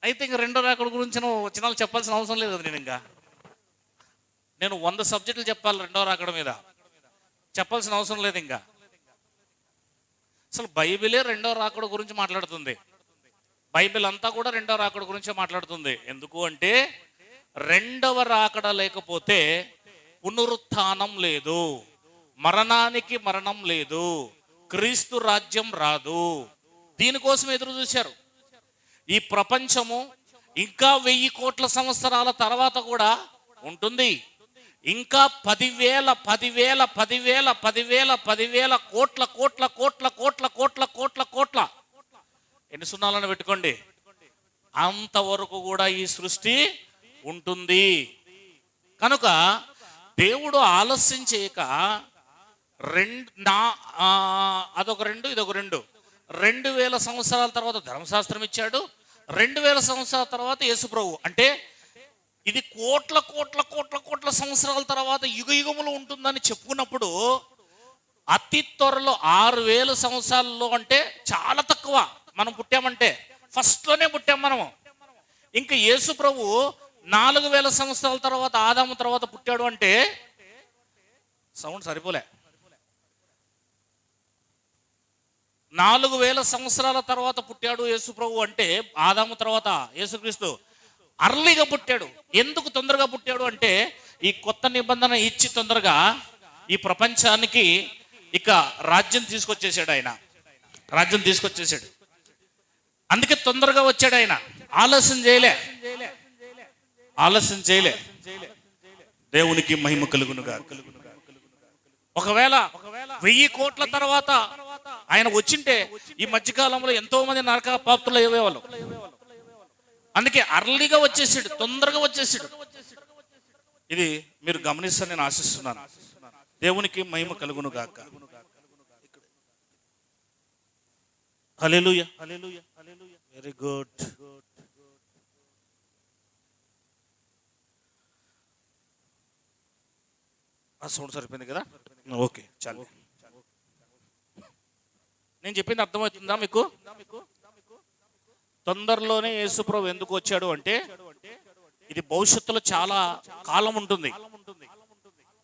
అయితే ఇంక రెండో రాకడ గురించి వచనాలు చెప్పాల్సిన అవసరం లేదు కదా. నేను 100 సబ్జెక్టులు చెప్పాలి రెండో రాకడ మీద, చెప్పాల్సిన అవసరం లేదు. ఇంకా అసలు బైబిలే రెండో రాకడ గురించి మాట్లాడుతుంది. బైబిల్ అంతా కూడా రెండో రాకడ గురించే మాట్లాడుతుంది. ఎందుకు అంటే రెండవ రాకడ లేకపోతే పునరుత్థానం లేదు, మరణానికి మరణం లేదు, క్రీస్తు రాజ్యం రాదు. దీనికోసం ఎదురు చూశారు. ఈ ప్రపంచము ఇంకా 1000 కోట్ల సంవత్సరాల తర్వాత కూడా ఉంటుంది. ఇంకా 10,000 కోట్ల కోట్ల కోట్ల కోట్ల కోట్ల కోట్ల కోట్ల ఎన్ని సున్నాలను పెట్టుకోండి, అంతవరకు కూడా ఈ సృష్టి ఉంటుంది. కనుక దేవుడు ఆలస్యం చేయక అదొక 2 ఇదొక 2000 సంవత్సరాల తర్వాత ధర్మశాస్త్రం ఇచ్చాడు. 2000 సంవత్సరాల తర్వాత యేసుప్రభు, అంటే ఇది కోట్ల కోట్ల కోట్ల కోట్ల సంవత్సరాల తర్వాత యుగ యుగములు ఉంటుందని చెప్పుకున్నప్పుడు అతి త్వరలో 6000 సంవత్సరాల్లో, అంటే చాలా తక్కువ మనం పుట్టామంటే, ఫస్ట్లోనే పుట్టాం మనము. ఇంకా యేసు ప్రభు 4000 సంవత్సరాల తర్వాత ఆదాము తర్వాత పుట్టాడు అంటే సౌండ్ సరిపోలే. 4000 సంవత్సరాల తర్వాత పుట్టాడు యేసు ప్రభు అంటే ఆదాము తర్వాత యేసుక్రీస్తు అర్లీగా పుట్టాడు. ఎందుకు తొందరగా పుట్టాడు అంటే ఈ కొత్త నిబంధన ఇచ్చి తొందరగా ఈ ప్రపంచానికి ఇక రాజ్యం తీసుకొచ్చేసాడు. ఆయన రాజ్యం తీసుకొచ్చేసాడు, అందుకే తొందరగా వచ్చాడు. ఆయన ఆలస్యం చేయలే. దేవునికి మహిమ కలుగునుగా. ఒకవేళ 1000 కోట్ల తర్వాత ఆయన వచ్చింటే ఈ మధ్యకాలంలో ఎంతో మంది నరక పాపులు అయ్యేవాళ్ళు. అందుకే అర్లీగా వచ్చేసాడు, తొందరగా వచ్చేసాడు. ఇది మీరు గమనిస్తారని నేను ఆశిస్తున్నాను. దేవునికి మహిమ కలుగును గాక. హల్లెలూయా, వెరీ గుడ్. ఆ సౌండ్ సరిపోయింది కదా, ఓకే చాలు. నేను చెప్పింది అర్థమవుతుందా మీకు? తొందరలోనే యేసుప్రభు ఎందుకు వచ్చాడు అంటే ఇది భవిష్యత్తులో చాలా కాలం ఉంటుంది.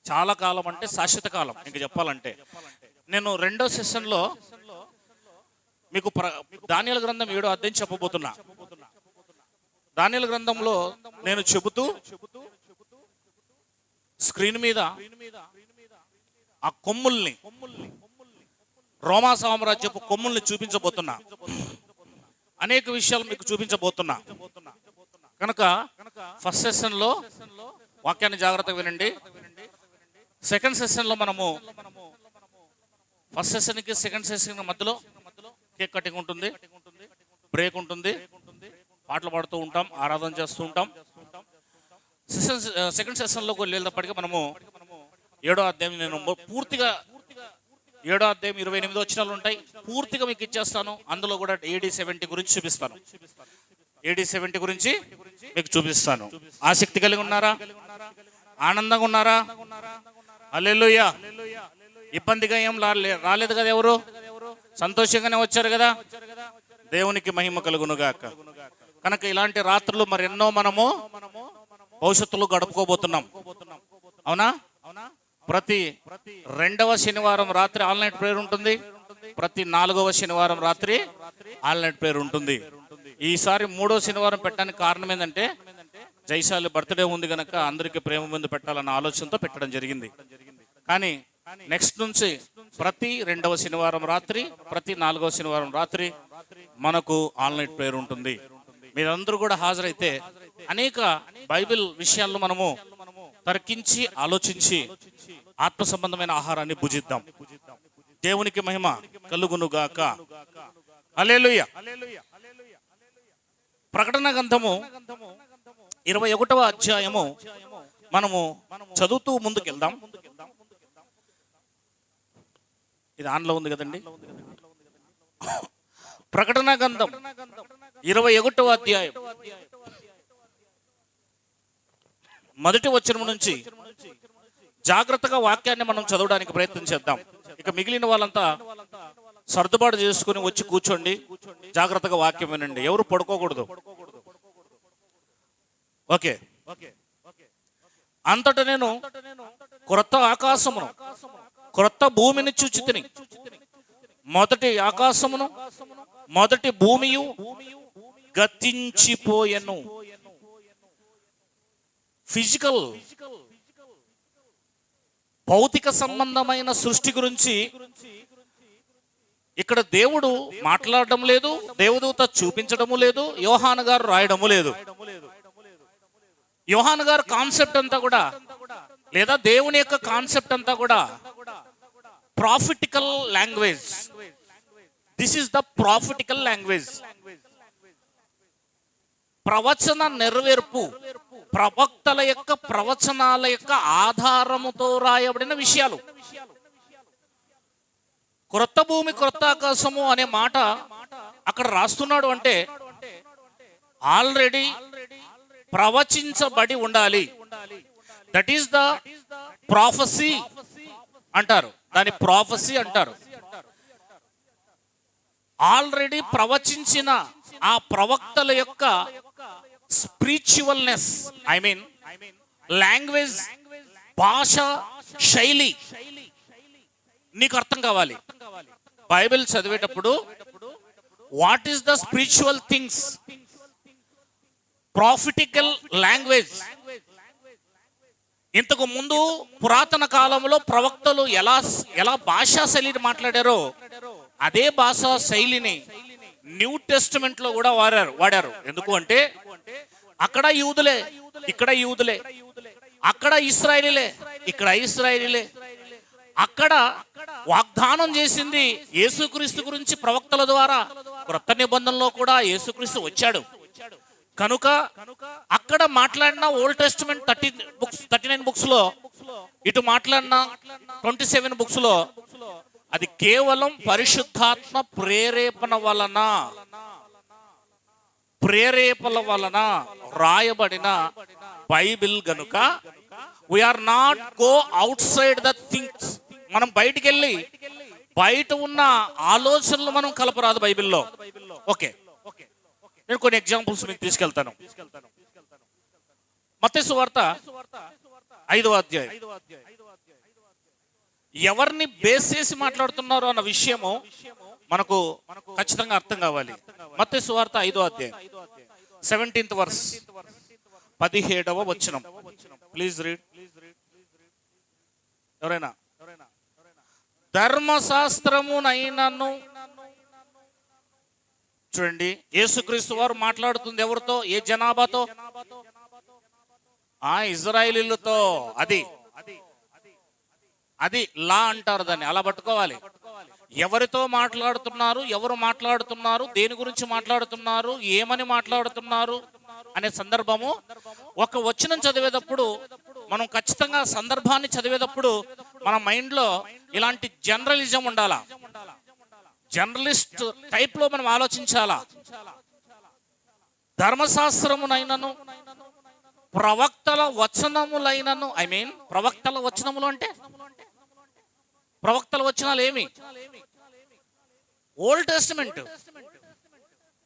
చాలా కాలం అంటే శాశ్వత కాలం. ఇంకా చెప్పాలంటే నేను 2వ సెషన్లో మీకు దానియేలు గ్రంథం 7వ అధ్యాయం చెప్పబోతున్నా. దానియేలు గ్రంథంలో నేను చెబుతూ స్క్రీన్ మీద ఆ కొమ్ముల్ని, రోమా సామ్రాజ్యపు కొమ్ముల్ని చూపించబోతున్నా. అనేక విషయాలు మీకు చూపించబోతున్నా. కనుక ఫస్ట్ సెషన్లో వాక్యాన్ని జాగ్రత్తగా వినండి. సెకండ్ సెషన్లో మనము ఫస్ట్ సెషన్కి సెకండ్ సెషన్ మధ్యలో కేక్ కటింగ్ ఉంటుంది, బ్రేక్ ఉంటుంది, పాటలు పాడుతూ ఉంటాం, ఆరాధన చేస్తూ ఉంటాం. సెకండ్ సెషన్లోకి వెళ్ళేటప్పటికీ మనము 7వ అధ్యాయం నేను పూర్తిగా 7వ అధ్యాయం 28 వచనాలు ఉంటాయి, పూర్తిగా మీకు ఇచ్చేస్తాను. అందులో కూడా AD 70 గురించి చూపిస్తాను. AD 70 గురించి మీకు చూపిస్తాను. ఆసక్తి కలిగి ఉన్నారా? ఆనందంగా ఉన్నారా? హల్లెలూయా. ఇబ్బందిగా ఏం రాలేదు కదా, ఎవరు సంతోషంగానే వచ్చారు కదా. దేవునికి మహిమ కలుగును గాక. కనుక ఇలాంటి రాత్రులు మరెన్నో మనము భవిష్యత్తులో గడుపుకోబోతున్నాం. అవునా? ప్రతి 2వ శనివారం రాత్రి ఆన్లైన్ ప్రేయర్ ఉంటుంది. ప్రతి 4వ శనివారం రాత్రి ఆన్లైన్ ప్రేయర్ ఉంటుంది. ఈసారి 3వ శనివారం పెట్టడానికి కారణం ఏంటంటే జైశాలి బర్త్డే ఉంది కనుక అందరికీ ప్రేమ ముందు పెట్టాలన్న ఆలోచనతో పెట్టడం జరిగింది. కానీ నెక్స్ట్ నుంచి ప్రతి 2వ శనివారం రాత్రి, ప్రతి 4వ శనివారం రాత్రి మనకు ఆన్లైన్ ప్రేయర్ ఉంటుంది. మీరందరూ కూడా హాజరైతే అనేక బైబిల్ విషయాలను మనము తర్కించి ఆలోచించి ఆత్మ సంబంధమైన ఆహారాన్ని భుజిద్దాం. దేవునికి మహిమ కలుగును గాక. హల్లెలూయా. ప్రకటన గ్రంథము 21వ అధ్యాయము మనము చదువుతూ ముందుకెళ్దాం. ఇది ఆన్లో ఉంది కదండి. ప్రకటన గ్రంథం 21వ అధ్యాయం మొదటి వచనం నుంచి జాగ్రత్తగా వాక్యాన్ని మనం చదవడానికి ప్రయత్నం చేద్దాం. ఇక మిగిలిన వాళ్ళంతా సర్దుబాటు చేసుకుని వచ్చి కూర్చోండి, జాగ్రత్తగా వాక్యం వినండి. ఎవరు పడుకోకూడదు. ఓకే. అంతట నేను క్రొత్త ఆకాశమును క్రొత్త భూమిని చూచితిని. మొదటి ఆకాశమును మొదటి భూమియు గతించిపోయెను. ఫిజికల్ భౌతిక సంబంధమైన సృష్టి గురించి ఇక్కడ దేవుడు మాట్లాడడం లేదు, దేవదూత చూపించడము లేదు, యోహాను గారు రాయడము లేదు. యోహాను గారు కాన్సెప్ట్ అంతా కూడా, లేదా దేవుని యొక్క కాన్సెప్ట్ అంతా కూడా prophetical language. This is the prophetical language. ప్రవచన నెరవేర్పు, ప్రవక్తల యొక్క ప్రవచనాల యొక్క ఆధారముతో రాయబడిన విషయాలు. క్రొత్త భూమి క్రొత్త ఆకాశము అనే మాట అక్కడ రాస్తున్నాడు అంటే ఆల్రెడీ ప్రవచించబడి ఉండాలి. దట్ ఈస్ ద ప్రాఫెసీ అంటారు, దాని ప్రాఫెసీ అంటారు. ఆల్రెడీ ప్రవచించిన ఆ ప్రవక్తల యొక్క స్పిరిచువల్నెస్, ఐ మీన్ లాంగ్వేజ్, భాష, శైలి నీకు అర్థం కావాలి. బైబిల్ చదివేటప్పుడు what is the spiritual things, prophetical language. ఇంతకు ముందు పురాతన కాలంలో ప్రవక్తలు ఎలా భాషా శైలిని మాట్లాడారో అదే భాషా శైలిని న్యూ టెస్టిమెంట్ లో కూడా వాడారు. ఎందుకు అంటే అక్కడ యూదులే, ఇక్కడ యూదులే, అక్కడ ఇశ్రాయేలీలే, ఇక్కడ ఇశ్రాయేలీలే. అక్కడ వాగ్దానం చేసింది యేసుక్రీస్తు గురించి ప్రవక్తల ద్వారా. క్రొత్త నిబంధనలో కూడా యేసుక్రీస్తు వచ్చాడు కనుక అక్కడ మాట్లాడిన ఓల్డ్ టెస్టిమెంట్ 39 బుక్స్ లో, ఇటు మాట్లాడిన 27 బుక్స్ లో అది కేవలం పరిశుద్ధాత్మ ప్రేరేపణ వలన రాయబడిన బైబిల్ గనుక we are not go outside the things. మనం బయటికి వెళ్ళి బయట ఉన్న ఆలోచనలు మనం కలపరాదు బైబిల్లో. ఓకే, నేను కొన్ని ఎగ్జాంపుల్స్ మీకు తీసుకెళ్తాను. మత్తయి సువార్త 5వ అధ్యాయం. ఎవరిని బేస్ చేసి మాట్లాడుతున్నారు అన్న విషయము మనకు ఖచ్చితంగా అర్థం కావాలి. మత్తయి సువార్త 5వ అధ్యాయం 17th వర్స్, 17వ వచనం. Please read. ఎవరైనా ధర్మశాస్త్రమునైనను చూడండి, యేసుక్రీస్తు వారు మాట్లాడుతుంది ఎవరితో, ఏ జనాభాతో? ఇజ్రాయేలీలతో. అది లా అంటారు దాన్ని, అలా పట్టుకోవాలి. ఎవరితో మాట్లాడుతున్నారు, ఎవరు మాట్లాడుతున్నారు, దేని గురించి మాట్లాడుతున్నారు, ఏమని మాట్లాడుతున్నారు అనే సందర్భము ఒక వచనం చదివేటప్పుడు మనం ఖచ్చితంగా సందర్భాన్ని చదివేటప్పుడు మన మైండ్ లో ఇలాంటి జనరలిజం ఉండాలా, జర్నలిస్ట్ టైప్ లో మనం ఆలోచించాలా. ధర్మశాస్త్రమునైనను ప్రవక్తల వచనములైనను, ఐ మీన్ ప్రవక్తల వచనములు అంటే ప్రవక్తల వచనాలు ఏమి? Old testament.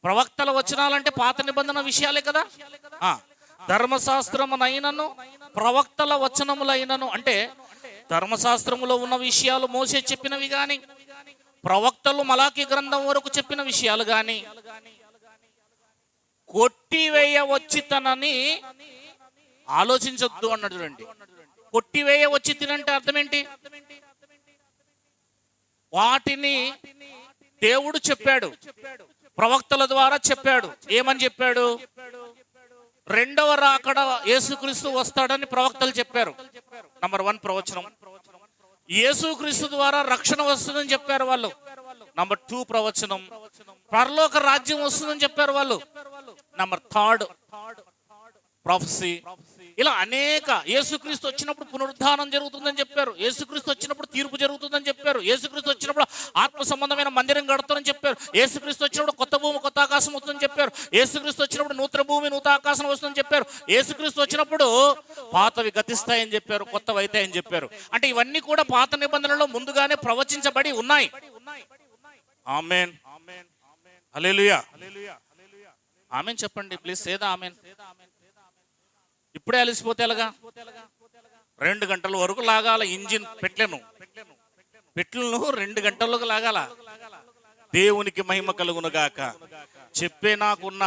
ప్రవక్తల వచనాలంటే పాత నిబంధన విషయాలే కదా. ధర్మశాస్త్రమునైనను ప్రవక్తల వచనములైనను అంటే ధర్మశాస్త్రములో ఉన్న విషయాలు మోసే చెప్పినవి గాని, ప్రవక్తలు మలాకి గ్రంథం వరకు చెప్పిన విషయాలు గాని కొట్టివేయవచ్చితనని ఆలోచించొద్దు అన్నాడు. చూడండి, కొట్టివేయవచ్చితనంటే అర్థం ఏంటి? వాటిని దేవుడు చెప్పాడు, ప్రవక్తల ద్వారా చెప్పాడు. ఏమని చెప్పాడు? రెండవ రాకడ యేసుక్రీస్తు వస్తాడని ప్రవక్తలు చెప్పారు. నంబర్ 1 ప్రవచనం. యేసుక్రీస్తు ద్వారా రక్షణ వస్తుందని చెప్పారు వాళ్ళు. నంబర్ 2 ప్రవచనం. పరలోక రాజ్యం వస్తుందని చెప్పారు వాళ్ళు. Number 3 prophecy. ఇలా అనేక, యేసుక్రీస్తు వచ్చినప్పుడు పునరుద్ధానం జరుగుతుందని చెప్పారు, యేసుక్రీస్తు వచ్చినప్పుడు తీర్పు జరుగుతుందని చెప్పారు, యేసుక్రీస్తు వచ్చినప్పుడు ఆత్మ సంబంధమైన మందిరం కడతారని చెప్పారు, యేసుక్రీస్తు వచ్చినప్పుడు కొత్త భూమి కొత్త ఆకాశం వస్తుందని చెప్పారు, యేసుక్రీస్తు వచ్చినప్పుడు నూతన భూమి నూతన ఆకాశం వస్తుందని చెప్పారు, యేసుక్రీస్తు వచ్చినప్పుడు పాతవి గతిస్తాయని చెప్పారు, కొత్తవి అవుతాయని చెప్పారు. అంటే ఇవన్నీ కూడా పాత నిబంధనలో ముందుగానే ప్రవచించబడి ఉన్నాయి. ఆమేన్, హల్లెలూయా. ఆమేన్ చెప్పండి ప్లీజ్. సేదా ఆమేన్. ఇప్పుడే అలసిపోతే ఎలాగా? 2 గంటల వరకు లాగాల ఇంజిన్ పెట్లను 2 గంటల్లోకి లాగాల. దేవునికి మహిమ కలుగును గాక. చెప్పే నాకున్న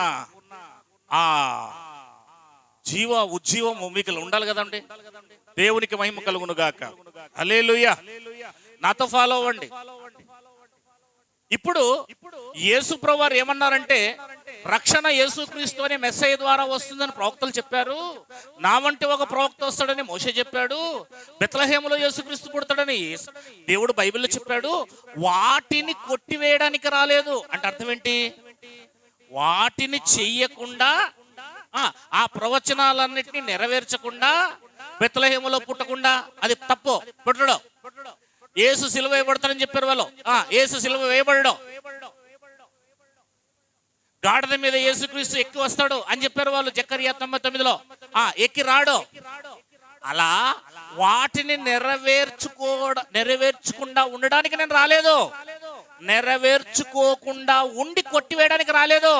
ఆ ఉజ్జీవం మీకు ఉండాలి కదండి. దేవునికి మహిమ కలుగును గాక. హల్లెలూయా. నాతో ఫాలో అవ్వండి. ఇప్పుడు యేసు ప్రభువారు ఏమన్నారంటే, రక్షణ యేసుక్రీస్తు అనే మెస్సయ్య ద్వారా వస్తుందని ప్రవక్తలు చెప్పారు. నా వంటి ఒక ప్రవక్త వస్తాడని మోషే చెప్పాడు. బెత్లెహేములో యేసుక్రీస్తు పుడతాడని దేవుడు బైబిల్లో చెప్పాడు. వాటిని కొట్టివేయడానికి రాలేదు అంటే అర్థం ఏంటి? వాటిని చెయ్యకుండా, ఆ ప్రవచనాలన్నిటినీ నెరవేర్చకుండా, బెత్లెహేములో పుట్టకుండా, అది తప్పు. పుట్టడం యేసు సిలువ వేయబడతాడని చెప్పారు వాళ్ళు. యేసు సిలువ వేయబడడం, గాడిద మీద యేసుక్రీస్తు ఎక్కి వస్తాడు అని చెప్పారు వాళ్ళు జకర్యా 99లో. ఎక్కి రాడు. అలా వాటిని నెరవేర్చకుండా ఉండడానికి నేను రాలేదు. నెరవేర్చుకోకుండా ఉండి కొట్టివేయడానికి రాలేదు.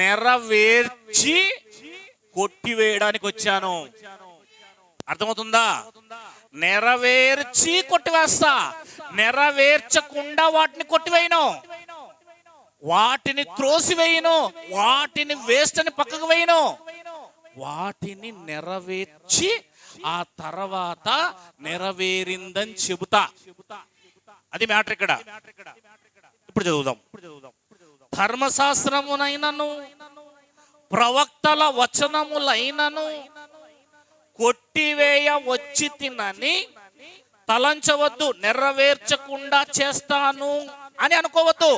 నెరవేర్చి కొట్టివేయడానికి వచ్చాను. అర్థమవుతుందా? నెరవేర్చి కొట్టివేస్తా, నెరవేర్చకుండా వాటిని కొట్టివేయను, వాటిని త్రోసివేయను, వాటిని వేస్ట్ అని పక్కకు వేయను. వాటిని నెరవేర్చి ఆ తర్వాత నెరవేరిందని చెబుతా. అది మ్యాటర్ ఇక్కడ. ఇప్పుడు చదువుదాం. ధర్మశాస్త్రమునైనను ప్రవక్తల వచనములైనను కొట్టివేయ వచ్చి తినని తలంచవద్దు. నెరవేర్చకుండా చేస్తాను అని అనుకోవద్దు.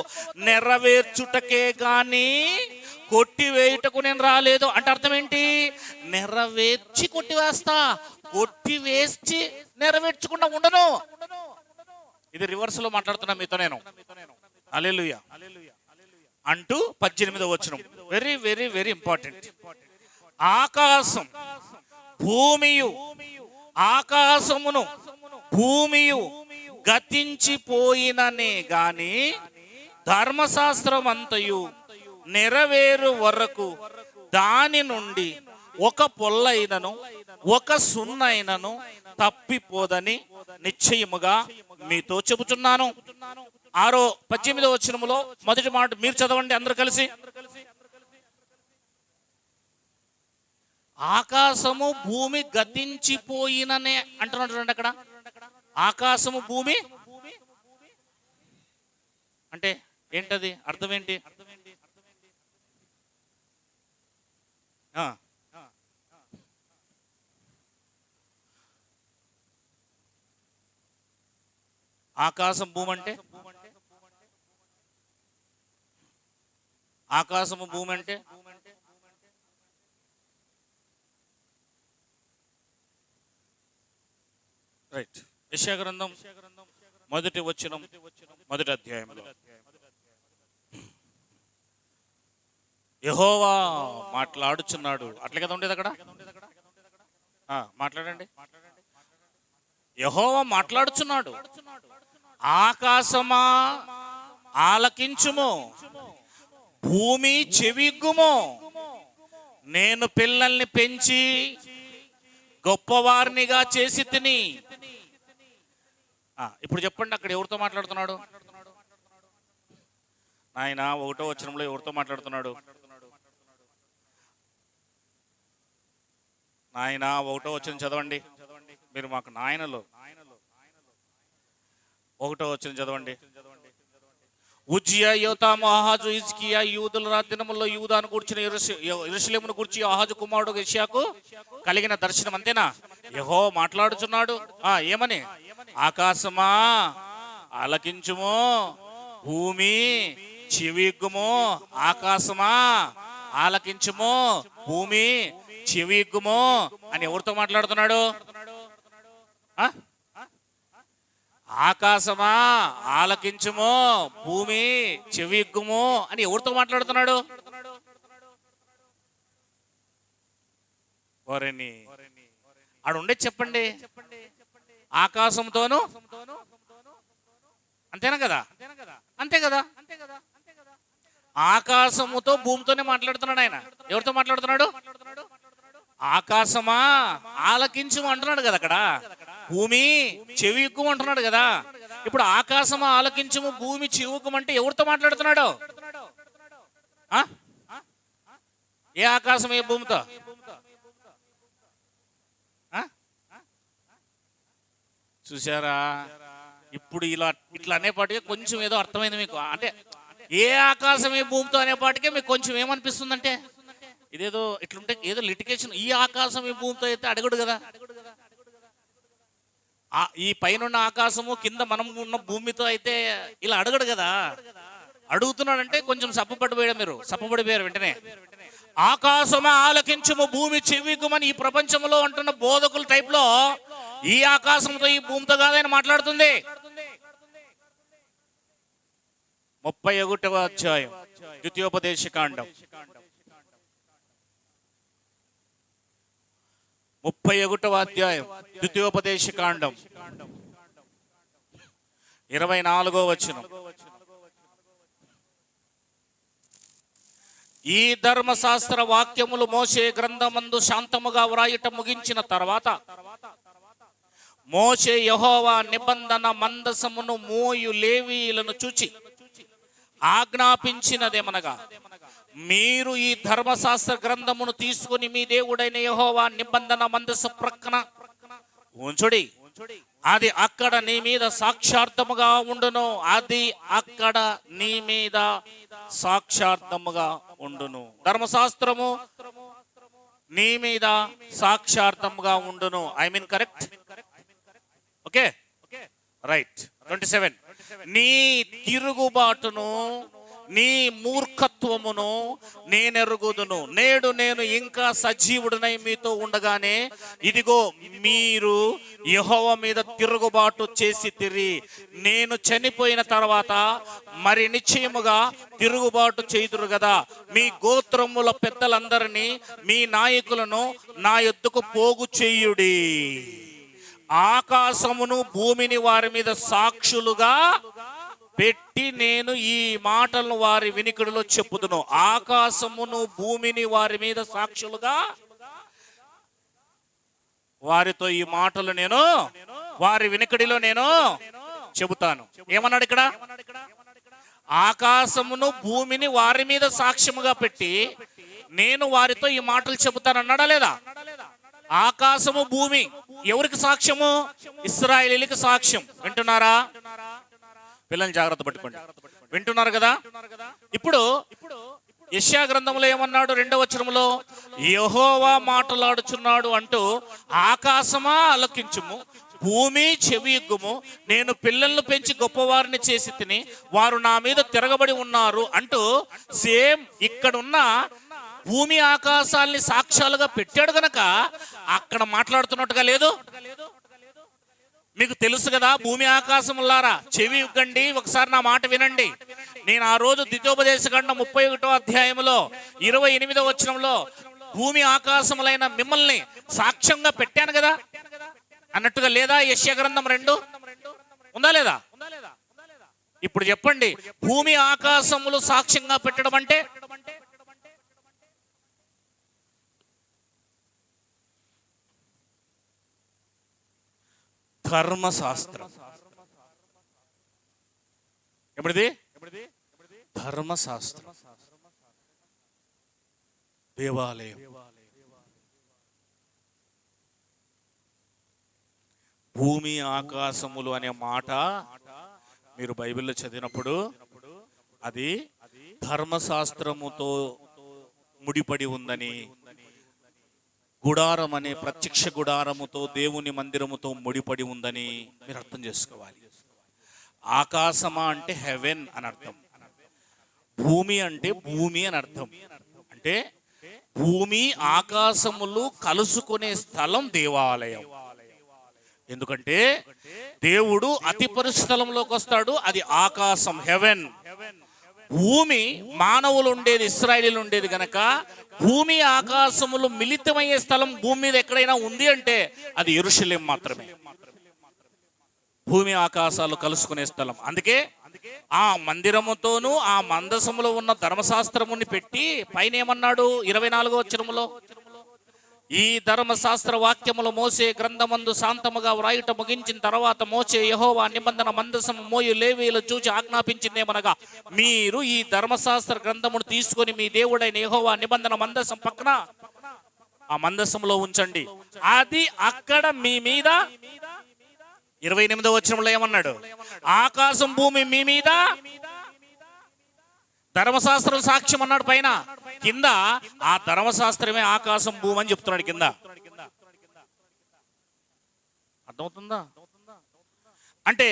నెరవేర్చుటకే గాని కొట్టివేయుటకు నేను రాలేదు అంటే అర్థం ఏంటి? నెరవేర్చి కొట్టివేస్తా, కొట్టివేసి నెరవేర్చకుండా ఉండను. ఇది రివర్స్ లో మాట్లాడుతున్నా మీతో నేను. హల్లెలూయా అంటూ 18వ వచనం వెరీ వెరీ వెరీ ఇంపార్టెంట్. ఆకాశం భూమియు, ఆకాశమును భూమియు గతించిపోయిననే గాని ధర్మశాస్త్రం అంతయు నెరవేరు వరకు దాని నుండి ఒక పొల్లైనను ఒక సున్నైనను తప్పిపోదని నిశ్చయముగా మీతో చెబుతున్నాను. 18వ వచనములో మొదటి మాట మీరు చదవండి అందరూ కలిసి. ఆకాశము భూమి గతించిపోయిననే అంటున్నాడు చూడండి అక్కడ. ఆకాశము భూమి అంటే ఏంటది? అర్థం ఏంటి? ఆకాశం భూమి అంటే, ఆకాశము భూమి అంటే రైట్. యెషయా గ్రంథం మొదటి వచనం మొదటి అధ్యాయంలో యెహోవా మాట్లాడుచున్నాడు. అట్లే కదా ఉండేది అక్కడ. మాట్లాడండి. యెహోవా మాట్లాడుచున్నాడు. ఆకాశమా ఆలకించుము, భూమి చెవిగ్గుము. నేను పిల్లల్ని పెంచి గొప్పవారినిగా చేసి తిని. ఇప్పుడు చెప్పండి, అక్కడ ఎవరితో మాట్లాడుతున్నాడు? ఆయన 1వ వచనంలో ఎవరితో మాట్లాడుతున్నాడు? నాయన 1వ వచనం చదవండి. మీరు మాకు నాయనలో 1వ వచనం చదవండి. ఉజ్జియా, యోతాము, ఆహాజు, హిజ్కియా యూదుల రాజ్యములో యూదాను కూర్చుని యెరూషలేమును కూర్చి ఆహాజు కుమారుడు యెషయాకు కలిగిన దర్శనం. అంతేనా? యెహోవా మాట్లాడుచున్నాడు. ఏమని? ఆకాశమా ఆలకించుము, భూమి చెవిగ్గుము. ఆకాశమా ఆలకించుము, భూమి చెవిగ్గుము అని ఎవరితో మాట్లాడుతున్నాడు? ఆకాశమా ఆలకించుము, భూమి చెవిగ్గుము అని ఎవరితో మాట్లాడుతున్నాడు? వారిని ఆడుండే చెప్పండి. ఆకాశంతోను అంతేనా కదా? అంతే కదా? ఆకాశముతో భూమితోనే మాట్లాడుతున్నాడు ఆయన. ఎవరితో మాట్లాడుతున్నాడు? ఆకాశమా ఆలకించము అంటున్నాడు కదా అక్కడ. భూమి చెవి ఎక్కువ అంటున్నాడు కదా. ఇప్పుడు ఆకాశమా ఆలకించము, భూమి చెవుకమంటే ఎవరితో మాట్లాడుతున్నాడు? ఏ ఆకాశం ఏ భూమితో? చూసారా? ఇప్పుడు ఇట్లా అనేపాటికే కొంచెం ఏదో అర్థమైంది మీకు. అంటే ఏ ఆకాశం ఏ భూమితో అనేపాటికే మీకు కొంచెం ఏమనిపిస్తుందంటే ఇదేదో ఇట్లుంటే ఏదో లిటికేషన్. ఈ ఆకాశం ఈ భూమితో అయితే అడగడు కదా. ఈ పైన ఆకాశము కింద మనం ఉన్న భూమితో అయితే ఇలా అడగడు కదా. అడుగుతున్నాడంటే కొంచెం సప్పబడిపోయారు వెంటనే. ఆకాశమా ఆలకించము, భూమి చెవిగుమని ఈ ప్రపంచంలో అంటున్న బోధకుల టైప్ లో ఈ ఆకాశంతో ఈ భూమితో కాదని మాట్లాడుతుంది. 31వ అధ్యాయం ద్వితీయోపదేశకాండం 31వ అధ్యాయం ద్వితీయోపదేశకాండం 24వ వచనం. ఈ ధర్మశాస్త్ర వాక్యములు మోషే గ్రంథమందు శాంతముగా వ్రాయట ముగించిన తర్వాత మోషే యెహోవా నిబంధన మందసమును మోయు లేవీయులను చూచి ఆజ్ఞాపించినదేమనగా, మీరు ఈ ధర్మశాస్త్ర గ్రంథమును తీసుకుని మీ దేవుడైన యెహోవా నిబంధన మందస ప్రక్కన ఉంచుడి. అది అక్కడ నీ మీద సాక్షార్థముగా ఉండును. అది అక్కడ నీ మీద సాక్షార్థముగా ఉండును. ధర్మశాస్త్రము నీ మీద సాక్షార్థముగా ఉండును. I mean correct. Okay, right. 27. నీ తిరుగుబాటును నీ మూర్ఖత్వమును నేనెరుగుదును. నేడు నేను ఇంకా సజీవుడనై మీతో ఉండగానే ఇదిగో మీరు యెహోవా మీద తిరుగుబాటు చేసి తిరిగి నేను చనిపోయిన తర్వాత మరి నిశ్చయముగా తిరుగుబాటు చేయుదురు కదా. మీ గోత్రముల పెద్దలందరినీ మీ నాయకులను నా యొద్దకు పోగు చేయుడి. ఆకాశమును భూమిని వారి మీద సాక్షులుగా పెట్టి నేను ఈ మాటలను వారి వినికిడిలో చెప్పుదును. ఆకాశమును భూమిని వారి మీద సాక్షులుగా వారితో ఈ మాటలు నేను వారి వినికిడిలో నేను చెబుతాను. ఏమన్నాడు ఇక్కడ? ఆకాశమును భూమిని వారి మీద సాక్ష్యముగా పెట్టి నేను వారితో ఈ మాటలు చెబుతాను అన్నాడా లేదా? ఆకాశము భూమి ఎవరికి సాక్ష్యము? ఇశ్రాయేలీయులకు సాక్ష్యం. వింటున్నారా? పిల్లల్ని జాగ్రత్త పట్టుకోండి. వింటున్నారు కదా? ఇప్పుడు యెషయా గ్రంథంలో ఏమన్నాడు? 2వ వచనంలో యెహోవా మాట్లాడుచున్నాడు అంటూ, ఆకాశమా ఆలకించుము, భూమి చెవియొగ్గుము, నేను పిల్లలను పెంచి గొప్పవారిని చేసి తిని వారు నా మీద తిరగబడి ఉన్నారు అంటూ సేమ్ ఇక్కడున్న భూమి ఆకాశాల్ని సాక్ష్యాలుగా పెట్టాడు గనక అక్కడ మాట్లాడుతున్నట్టుగా లేదు. మీకు తెలుసు కదా, భూమి ఆకాశములారా చెవి ఇవ్వండి, ఒకసారి నా మాట వినండి. నేను ఆ రోజు ద్వితీయోపదేశకాండం 31వ అధ్యాయంలో 28వ వచనంలో భూమి ఆకాశములైన మిమ్మల్ని సాక్ష్యంగా పెట్టాను కదా అన్నట్టుగా లేదా? యెషయా గ్రంథం 2 ఉందా లేదా? ఇప్పుడు చెప్పండి, భూమి ఆకాశములు సాక్ష్యంగా పెట్టడం అంటే ధర్మశాస్త్రం. ఎప్పుడిది? ధర్మశాస్త్రం, దేవాలయం. భూమి ఆకాశములు అనే మాట మీరు బైబిల్లో చదివినప్పుడు అది ధర్మశాస్త్రముతో ముడిపడి ఉందని, గుడారం అనే ప్రత్యక్ష గుడారముతో దేవుని మందిరముతో ముడిపడి ఉందని మీరు అర్థం చేసుకోవాలి. ఆకాశమా అంటే హెవెన్ అని అర్థం, భూమి అంటే భూమి అని అర్థం. అంటే భూమి ఆకాశములు కలుసుకునే స్థలం దేవాలయం. ఎందుకంటే దేవుడు అతి పరిశుద్ధంలోకి వస్తాడు, అది ఆకాశం, హెవెన్. భూమి మానవులు ఉండేది, ఇశ్రాయేలీయులు ఉండేది గనక భూమి ఆకాశములు మిళితమయ్యే స్థలం భూమి మీద ఎక్కడైనా ఉంది అంటే అది యెరూషలేం మాత్రమే. భూమి ఆకాశాలు కలుసుకునే స్థలం. అందుకే ఆ మందిరముతోనూ ఆ మందసములో ఉన్న ధర్మశాస్త్రముని పెట్టి పైన ఏమన్నాడు? 24వ వచనములో ఈ ధర్మశాస్త్ర వాక్యములు మోసే గ్రంథమందు శాంతముగా వ్రాయుట ముగించిన తర్వాత మోసే యెహోవా నిబంధన మందసము మోయు లేవీయులు చూచి ఆజ్ఞాపించిందేమనగా, మీరు ఈ ధర్మశాస్త్ర గ్రంథమును తీసుకొని మీ దేవుడైన యెహోవా నిబంధన మందసం పక్కన ఆ మందసంలో ఉంచండి. అది అక్కడ మీ మీద 28వ వచనంలో ఏమన్నాడు? ఆకాశం భూమి మీ మీద ధర్మశాస్త్రం సాక్ష్యం అన్నాడు పైన. కింద ఆ ధర్మశాస్త్రమే ఆకాశం భూమి అని చెప్తున్నాడు కింద. అర్థమవుతుందా? అంటే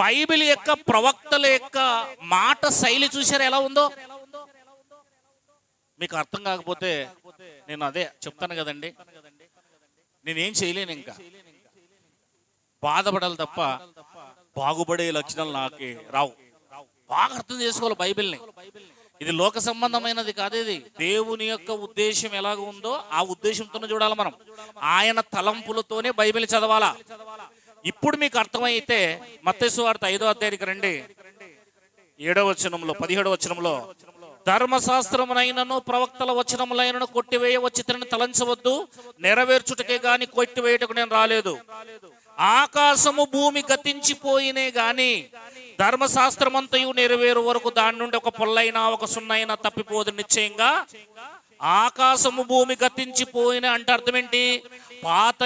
బైబిల్ యొక్క ప్రవక్తల యొక్క మాట శైలి చూసారు ఎలా ఉందో. మీకు అర్థం కాకపోతే నేను అదే చెప్తాను కదండి, నేనేం చేయలేను, ఇంకా బాధపడాలి తప్ప బాగుపడే లక్షణాలు నాకు రావు. బాగా అర్థం చేసుకోవాలి బైబిల్ని. ఇది లోక సంబంధమైనది కాదు, ఇది దేవుని యొక్క ఉద్దేశం ఎలాగ ఉందో ఆ ఉద్దేశంతోనే చూడాలి మనం. ఆయన తలంపులతోనే బైబిల్ చదవాలా. ఇప్పుడు మీకు అర్థమైతే మత్తయి సువార్త 5వ అధ్యాయానికి రండి. 7వ వచనంలో 17వ వచనంలో, ధర్మశాస్త్రమునైనను ప్రవక్తల వచనములైనను కొట్టివేయ వచ్చితనని తలంచవద్దు, నెరవేర్చుటకే గాని కొట్టివేయటకు నేను రాలేదు. ఆకాశము భూమి గతించిపోయినే గాని ధర్మశాస్త్రమంతయు నెరవేరు వరకు దాని నుండి ఒక పొల్లైనా ఒక సున్నైనా తప్పిపోదు నిశ్చయంగా. ఆకాశము భూమి గతించిపోయిన అంటే అర్థం ఏంటి? పాత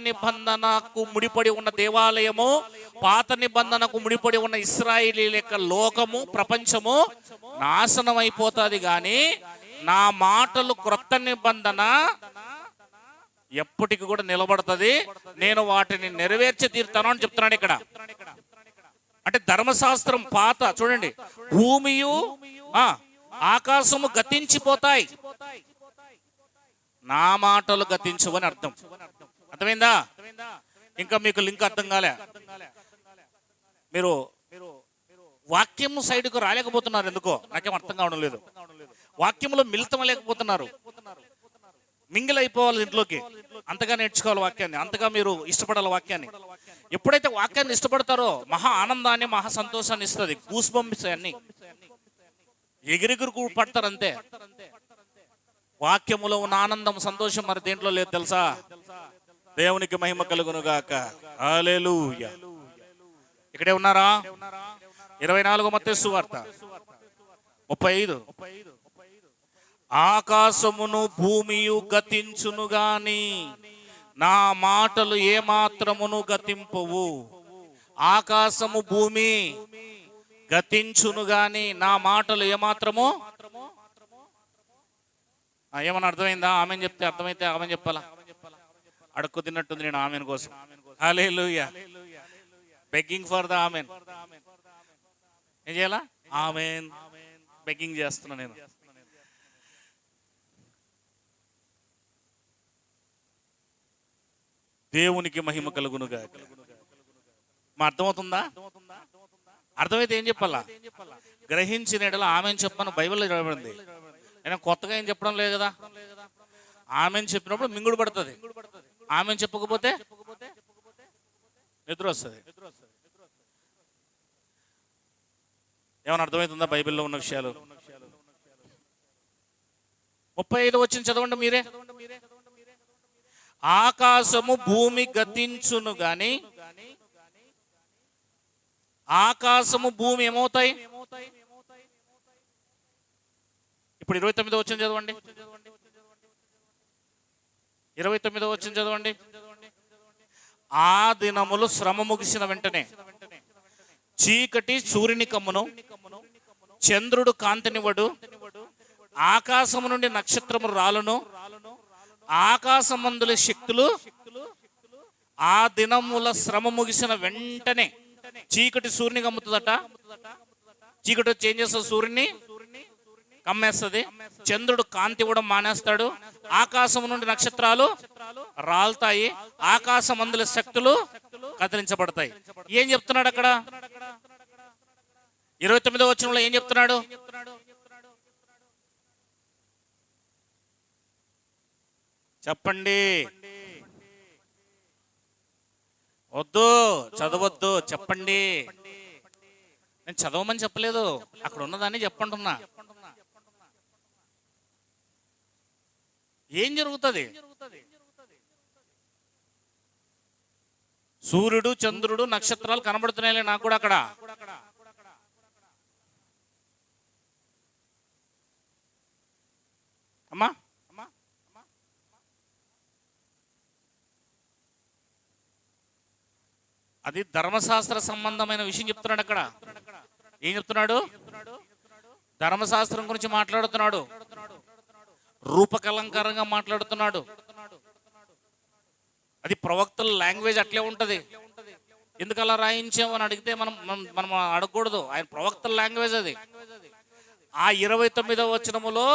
నిబంధనకు ముడిపడి ఉన్న దేవాలయము, పాత నిబంధనకు ముడిపడి ఉన్న ఇశ్రాయేలీల యొక్క లోకము, ప్రపంచము నాశనం అయిపోతుంది. కానీ నా మాటలు క్రొత్త నిబంధన ఎప్పటికి కూడా నిలబడుతుంది, నేను వాటిని నెరవేర్చి తీరుతాను అని చెప్తున్నాడు ఇక్కడ. అంటే ధర్మశాస్త్రం పాత, చూడండి, భూమియు ఆకాశము గతించిపోతాయి, నా మాటలు గతించవు అని అర్థం. అర్థమైందా? ఇంకా మీకు లింక్ అర్థం కాలే? మీరు వాక్యం సైడ్కు రాలేకపోతున్నారు, ఎందుకో నాకేం అర్థం కావడం లేదు. వాక్యంలో మిళితం లేకపోతున్నారు, మింగిల్ అయిపోవాలి ఇంట్లోకి. అంతగా నేర్చుకోవాలి వాక్యాన్ని, అంతగా మీరు ఇష్టపడాలి వాక్యాన్ని. ఎప్పుడైతే వాక్యాన్ని ఇష్టపడతారో మహా ఆనందాన్ని, మహా సంతోషాన్ని ఇస్తుంది. గూస్ బంప్స్ అన్ని ఎగిరెగురు పడతారు అంతే. వాక్యములో ఉన్న ఆనందం, సంతోషం మరి దేంట్లో లేదు తెలుసా? దేవునికి మహిమ కలుగును గాక. హల్లెలూయా. ఇక్కడే ఉన్నారా? 24 మత్తయి సువార్త 35, ఆకాశమును భూమియు గతించును గాని నా మాటలు ఏ మాత్రమును గతింపవు. ఆకాశము భూమి గతించును గాని నా మాటలు ఏమాత్రము. ఏమన్నా అర్థమైందా? ఆమెను చెప్తే అర్థమైతే ఆమెను చెప్పాలా? అడుక్కు తిన్నట్టుంది నేను ఆమెన్ కోసం. Hallelujah. Begging for the amen. ఏం చేయాలా? ఆమెన్ బెగ్గింగ్ చేస్తున్నా నేను. దేవునికి మహిమ కలుగునుగా. మా అర్థమవుతుందా? అర్థమైతే ఏం చెప్పాలా? గ్రహించిన ఎడల ఆమెను చెప్పను బైబిల్లో రాయబడింది. నేను కొత్తగా ఏం చెప్పడం లేదు కదా. ఆమెను చెప్పినప్పుడు మింగుడు పడుతుంది, ఆమెను చెప్పకపోతే నిద్ర వస్తుంది. ఏమైనా అర్థమవుతుందా బైబిల్లో ఉన్న విషయాలు? 35 వచ్చిన చదవండి మీరే. ఆకాశము భూమి గతించును గాని, ఆకాశము భూమి ఏమవుతాయి? ఇప్పుడు 29 వచ్చిన చదవండి. 29 వచ్చిన చదవండి. ఆ దినములు శ్రమ ముగిసిన వెంటనే చీకటి సూర్యుని కమ్మును, చంద్రుడు కాంతినివ్వడు, ఆకాశము నుండి నక్షత్రము రాలును, ఆకాశమందుల శక్తులు. ఆ దినముల శ్రమ ముగిసిన వెంటనే చీకటి సూర్యుని కమ్ముతుందట. చీకటి వచ్చి ఏం చేస్తుంది? సూర్యుని కమ్మేస్తుంది. చంద్రుడు కాంతి ఇవ్వడం మానేస్తాడు. ఆకాశం నుండి నక్షత్రాలు రాలుతాయి. ఆకాశమందుల శక్తులు కదిలించబడతాయి. ఏం చెప్తున్నాడు అక్కడ? 29వ వచనంలో ఏం చెప్తున్నాడు? చెప్పండి. వద్దు, చదవద్దు, చెప్పండి. నేను చదవమని చెప్పలేదు, అక్కడ ఉన్నదాన్ని చెప్పంటున్నా. ఏం జరుగుతుంది? సూర్యుడు, చంద్రుడు, నక్షత్రాలు కనబడుతున్నాయిలే నాకు కూడా అక్కడ. అమ్మా అది ధర్మశాస్త్ర సంబంధమైన విషయం చెప్తున్నాడు అక్కడ. ఏం చెప్తున్నాడు? ధర్మశాస్త్రం గురించి మాట్లాడుతున్నాడు, రూపకలంకారంగా మాట్లాడుతున్నాడు. అది ప్రవక్తల లాంగ్వేజ్ అట్లే ఉంటది. ఎందుకు అలా రాయించామని అడిగితే మనం అడగకూడదు. ఆయన ప్రవక్తల లాంగ్వేజ్ అది. ఆ 29వ వచనములో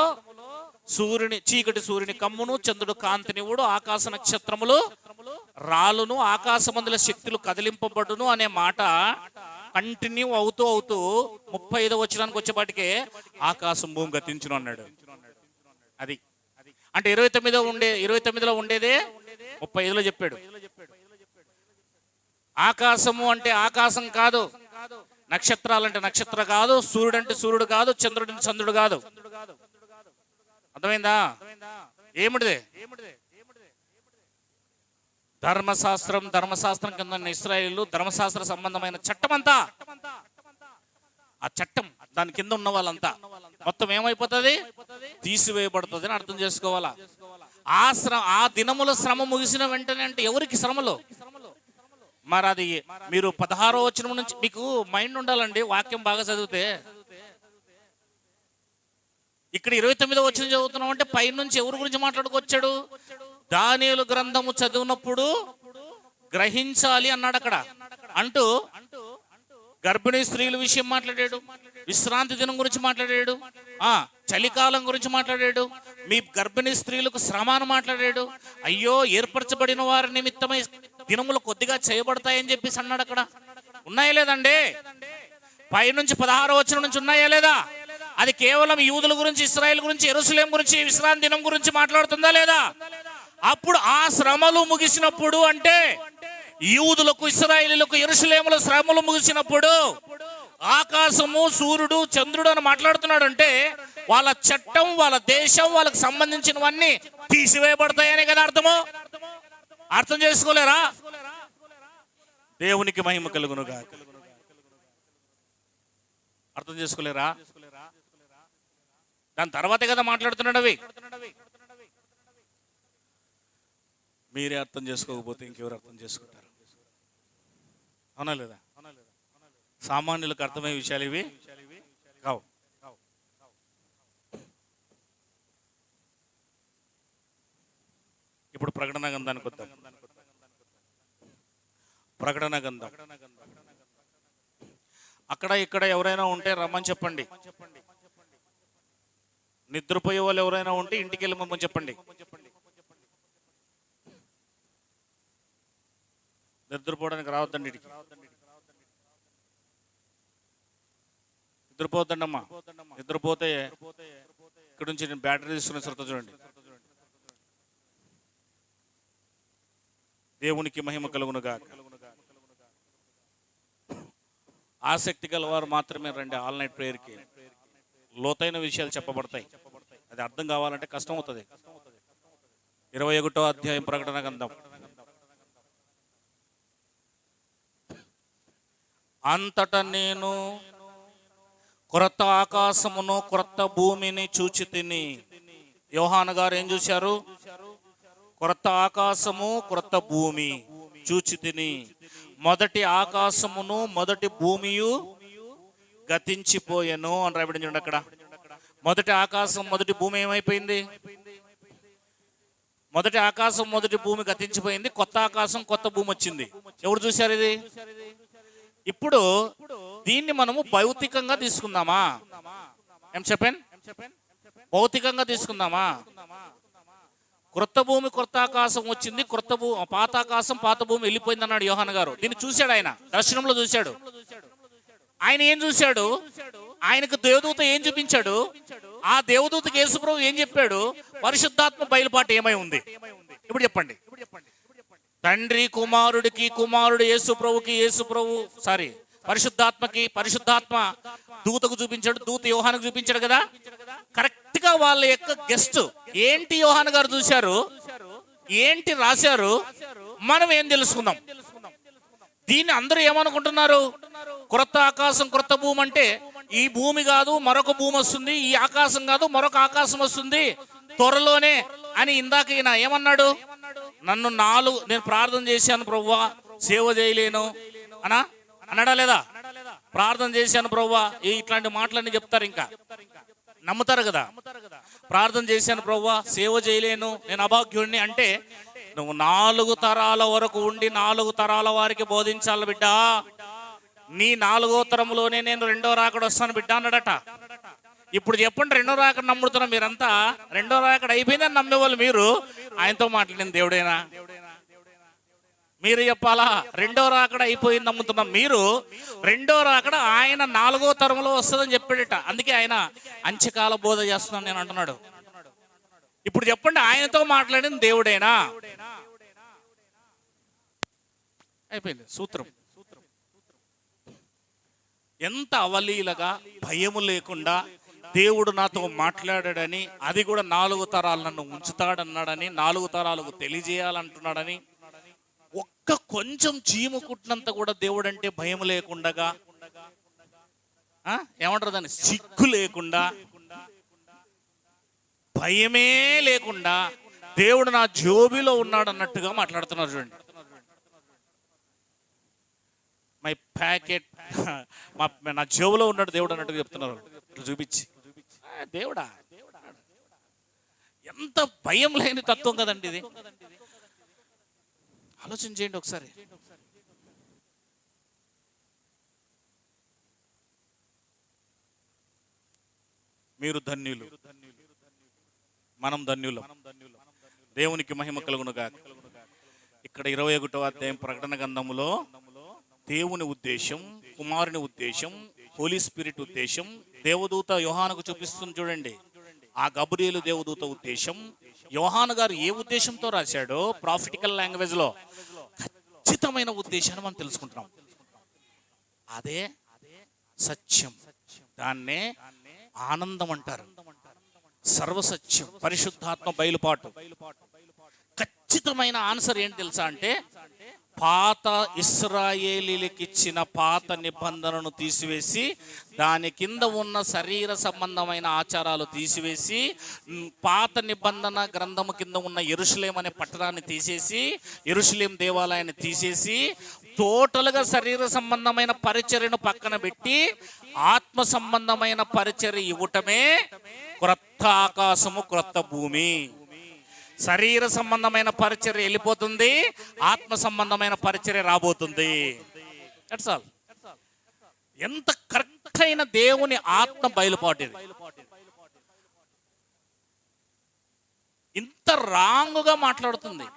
చీకటి సూర్యుని కమ్మును, చంద్రుడు కాంతినివుడు, ఆకాశ నక్షత్రములు రాలును, ఆకాశమందుల శక్తులు కదిలింపబడును అనే మాట కంటిన్యూ అవుతూ 35వ వచనానికి వచ్చేపాటికే ఆకాశం భూమి గతించును అన్నాడు. అది అంటే 29లో ఉండేదే 35లో చెప్పాడు. ఆకాశము అంటే ఆకాశం కాదు, నక్షత్రాలు అంటే నక్షత్ర కాదు, సూర్యుడు అంటే సూర్యుడు కాదు, చంద్రుడు అంటే చంద్రుడు కాదు. అర్థమైందా? ఏమిటిది? ధర్మశాస్త్రం కింద ఇశ్రాయేలు ధర్మశాస్త్ర సంబంధమైన చట్టం అంతా, ఆ చట్టం దాని కింద ఉన్న వాళ్ళంతా మొత్తం ఏమైపోతుంది? తీసివేయబడుతుంది అని అర్థం చేసుకోవాలా. ఆ దినముల శ్రమ ముగిసిన వెంటనే అంటే ఎవరికి శ్రమలు? మరి అది మీరు 16వ వచనం నుంచి మీకు మైండ్ ఉండాలండి, వాక్యం బాగా చదివితే. ఇక్కడ 29వ వచనం చదువుతున్నాం అంటే పైనుంచి ఎవరి గురించి మాట్లాడుకొచ్చాడు? దానియేలు గ్రంథము చదివినప్పుడు గ్రహించాలి అన్నాడు అక్కడ. అంటూ గర్భిణీ స్త్రీల విషయం మాట్లాడాడు, విశ్రాంతి దినం గురించి మాట్లాడాడు, చలికాలం గురించి మాట్లాడాడు, మీ గర్భిణీ స్త్రీలకు శ్రమాను మాట్లాడాడు. అయ్యో ఏర్పరచబడిన వారి నిమిత్తమై దినములు కొద్దిగా చేయబడతాయని చెప్పేసి అన్నాడు అక్కడ. ఉన్నాయా లేదండి? పైనుంచి 16వ వచనం నుంచి ఉన్నాయా లేదా? అది కేవలం యూదుల గురించి, ఇశ్రాయేల్ గురించి, యెరూషలేం గురించి, విశ్రాంతి దినం గురించి మాట్లాడుతుందా లేదా? అప్పుడు ఆ శ్రమలు ముగిసినప్పుడు అంటే యూదులకు, ఇశ్రాయేలీలకు, యెరూషలేముల శ్రమలు ముగిసినప్పుడు ఆకాశము, సూర్యుడు, చంద్రుడు అని మాట్లాడుతున్నాడు. అంటే వాళ్ళ చట్టం, వాళ్ళ దేశం, వాళ్ళకి సంబంధించినవన్నీ తీసివేయబడతాయనే కదా అర్థము. అర్థం చేసుకోలేరా? దేవునికి మహిమ కలుగునుగా. అర్థం చేసుకోలేరా? దాని తర్వాతే కదా మాట్లాడుతున్నాడు అవి. మీరే అర్థం చేసుకోకపోతే ఇంకెవరు అర్థం చేసుకుంటారు? అవునా లేదా? సామాన్యులకు అర్థమయ్యే విషయాలు ఇవి కావు. ఇప్పుడు ప్రకటన గ్రంథానికి వద్దాం. ప్రకటన గ్రంథం అక్కడ ఇక్కడ ఎవరైనా ఉంటే రమ్మని చెప్పండి. నిద్రపోయే వాళ్ళు ఎవరైనా ఉంటే ఇంటికి వెళ్ళమని చెప్పండి. నిద్రపోవడానికి రావద్దండి, ఇంటికి నిద్రపోవద్దండమ్మా. నిద్రపోతే ఇక్కడ నుంచి నేను బ్యాటరీ తీసుకునే శ్రద్ధ చూడండి. దేవునికి మహిమ కలుగునుగా. ఆసక్తి గల వారు మాత్రమే రండి ఆల్ నైట్ ప్రేయర్కి. లోతైన విషయాలు చెప్పబడతాయి. అది అర్థం కావాలంటే కష్టం అవుతుంది. 21వ అధ్యాయం ప్రకటన గ్రంథం. అంతటా నేను క్రొత్త ఆకాశమును క్రొత్త భూమిని చూచి తిని. యోహాను గారు ఏం చూశారు? క్రొత్త ఆకాశము క్రొత్త భూమి చూచి తిని. మొదటి ఆకాశమును మొదటి భూమియు గతించిపోయెను అని రాయబడింది చూడండి అక్కడ. మొదటి ఆకాశం మొదటి భూమి ఏమైపోయింది? మొదటి ఆకాశం మొదటి భూమి గతించిపోయింది, కొత్త ఆకాశం కొత్త భూమి వచ్చింది. ఎవరు చూశారు ఇది? ఇప్పుడు దీన్ని మనము భౌతికంగా తీసుకుందామా? ఏం చెప్పాను? భౌతికంగా తీసుకుందామా? క్రొత్త భూమి క్రొత్త ఆకాశం వచ్చింది, పాత ఆకాశం పాత భూమి వెళ్ళిపోయింది అన్నాడు యోహాను గారు. దీన్ని చూశాడు ఆయన, దర్శనంలో చూశాడు. ఆయన ఏం చూశాడు? ఆయనకు దేవదూత ఏం చూపించాడు? ఆ దేవదూతకి యేసుప్రభు ఏం చెప్పాడు? పరిశుద్ధాత్మ బయలుపాటు ఏమై ఉంది? ఇప్పుడు చెప్పండి. తండ్రి కుమారుడికి, కుమారుడు యేసుప్రభుకి, పరిశుద్ధాత్మ దూతకు చూపించాడు, దూత యోహానుకు చూపించాడు కదా. కరెక్ట్ గా వాళ్ళ యొక్క గెస్ట్ ఏంటి యోహాను గారు చూశారు, ఏంటి రాశారు, మనం ఏం తెలుసుకుందాం. దీన్ని అందరూ ఏమనుకుంటున్నారు, క్రొత్త ఆకాశం క్రొత్త భూమి అంటే ఈ భూమి కాదు మరొక భూమి వస్తుంది, ఈ ఆకాశం కాదు మరొక ఆకాశం వస్తుంది త్వరలోనే అని. ఇందాక ఈయన ఏమన్నాడు, నేను ప్రార్థన చేశాను ప్రభువా సేవ చేయలేను అన్నాడా లేదా? ప్రార్థన చేశాను ప్రభువా, ఇట్లాంటి మాటలన్నీ చెప్తారు, ఇంకా నమ్ముతారు కదా. ప్రార్థన చేశాను ప్రభువా సేవ చేయలేను, నేను అభాగ్యుడిని అంటే నువ్వు 4 తరాల వరకు ఉండి 4 తరాల వారికి బోధించాలి బిడ్డ. నీ 4వ తరంలోనే నేను 2వ రాకడ వస్తాను బిడ్డ అన్నాడట. ఇప్పుడు చెప్పండి, 2వ రాకడ నమ్ముతున్నా మీరంతా, 2వ రాకడ అయిపోయిందని నమ్మేవాళ్ళు మీరు, ఆయనతో మాట్లాడిన దేవుడేనా? మీరు చెప్పాలా? 2వ రాకడ అయిపోయింది నమ్ముతున్నాం మీరు, 2వ రాకడ ఆయన 4వ తరంలో వస్తుందని చెప్పాడట. అందుకే ఆయన అంత్యకాల బోధ చేస్తున్నాను నేను అంటున్నాడు. ఇప్పుడు చెప్పండి, ఆయనతో మాట్లాడిన దేవుడేనా? అయిపోయింది సూత్రం. ఎంత అవలీలగా భయము లేకుండా దేవుడు నాతో మాట్లాడాడని, అది కూడా 4 తరాలు నన్ను ఉంచుతాడన్నాడని, 4 తరాలకు తెలియజేయాలంటున్నాడని, ఒక్క కొంచెం చీము కుట్టినంత కూడా దేవుడు అంటే భయం లేకుండా, ఏమంటారు దాన్ని, సిగ్గు లేకుండా, భయమే లేకుండా దేవుడు నా జోబిలో ఉన్నాడు అన్నట్టుగా మాట్లాడుతున్నారు. చూడండి, మై ప్యాకెట్ నా జోబులో ఉన్నాడు దేవుడు అన్నట్టుగా చెప్తున్నారు. చూపించి దేవుడా, ఎంత భయం లేని తత్వం కదండి ఇది. ఆలోచన చేయండి ఒకసారి. మీరు ధన్యులు, మనం ధన్యులు. దేవునికి మహిమ కలుగునుగా. ఇక్కడ 21వ అధ్యాయం ప్రకటన గ్రంథములో దేవుని ఉద్దేశం, కుమారుని ఉద్దేశం, హోలీ స్పిరిట్ ఉద్దేశం దేవదూత యోహానుకు చూపిస్తుంది. చూడండి, ఆ గబ్రియేలు దేవదూత ఉద్దేశం యోహాను గారు ఏ ఉద్దేశంతో రాశాడో ప్రాఫిటికల్ లాంగ్వేజ్ లో ఖచ్చితమైన ఉద్దేశాన్ని మనం తెలుసుకుంటున్నాం. అదే సత్యం, దాన్నే ఆనందం అంటారు. సర్వసత్యం, పరిశుద్ధాత్మ బయలుపాటు. ఖచ్చితమైన ఆన్సర్ ఏంటి తెలుసా అంటే, పాత ఇశ్రాయేలీలకు ఇచ్చిన పాత నిబంధనను తీసివేసి, దాని కింద ఉన్న శరీర సంబంధమైన ఆచారాలు తీసివేసి, పాత నిబంధన గ్రంథము కింద ఉన్న యెరూషలేం అనే పట్టణాన్ని తీసేసి, యెరూషలేం దేవాలయాన్ని తీసేసి, టోటల్గా శరీర సంబంధమైన పరిచర్యను పక్కన పెట్టి ఆత్మ సంబంధమైన పరిచర్య ఇవ్వటమే క్రొత్త ఆకాశము క్రొత్త భూమి. శరీర సంబంధమైన పరిచర్య వెళ్ళిపోతుంది, ఆత్మ సంబంధమైన పరిచర్య రాబోతుంది. That's all. ఎంత కరెక్ట్ అయిన దేవుని ఆత్మ బయలుపాటు ఇది. ఇంత రాంగుగా మాట్లాడుతుంది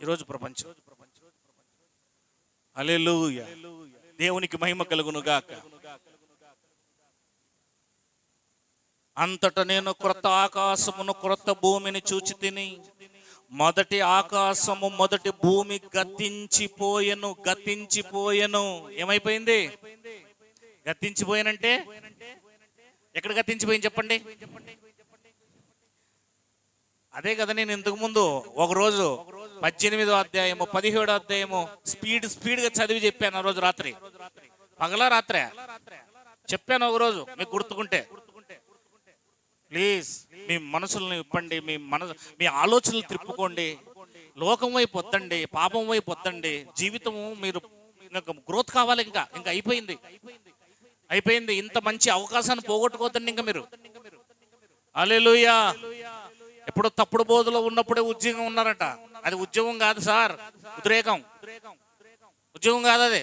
ఈరోజు ప్రపంచం. హల్లెలూయా, దేవునికి మహిమ కలుగును గాక. అంతటా నేను క్రొత్త ఆకాశమును క్రొత్త భూమిని చూచి తిని, మొదటి ఆకాశము మొదటి భూమి గతించిపోయెను. ఏమైపోయింది? గతించిపోయానంటే ఎక్కడ గతించిపోయింది చెప్పండి? అదే కదా నేను ఇంతకు ముందు ఒకరోజు 18వ అధ్యాయము 17వ అధ్యాయము స్పీడ్గా చదివి చెప్పాను. ఆ రోజు రాత్రి, పగలా రాత్రే చెప్పాను. ఒకరోజు మీకు గుర్తుకుంటే ప్లీజ్ మీ మనసులను ఇప్పండి, మీ ఆలోచనలు తిప్పుకోండి. లోకం వైపు వద్దండి, పాపం వైపు వద్దండి. జీవితము మీరు గ్రోత్ కావాలి. ఇంకా అయిపోయింది. ఇంత మంచి అవకాశాన్ని పోగొట్టుకోవద్దండి ఇంకా మీరు. హల్లెలూయా. ఎప్పుడో తప్పుడు బోధలో ఉన్నప్పుడే ఉద్యోగం ఉన్నారట. అది ఉద్యోగం కాదు సార్, ఉద్రేకం. ఉద్యోగం కాదు, అది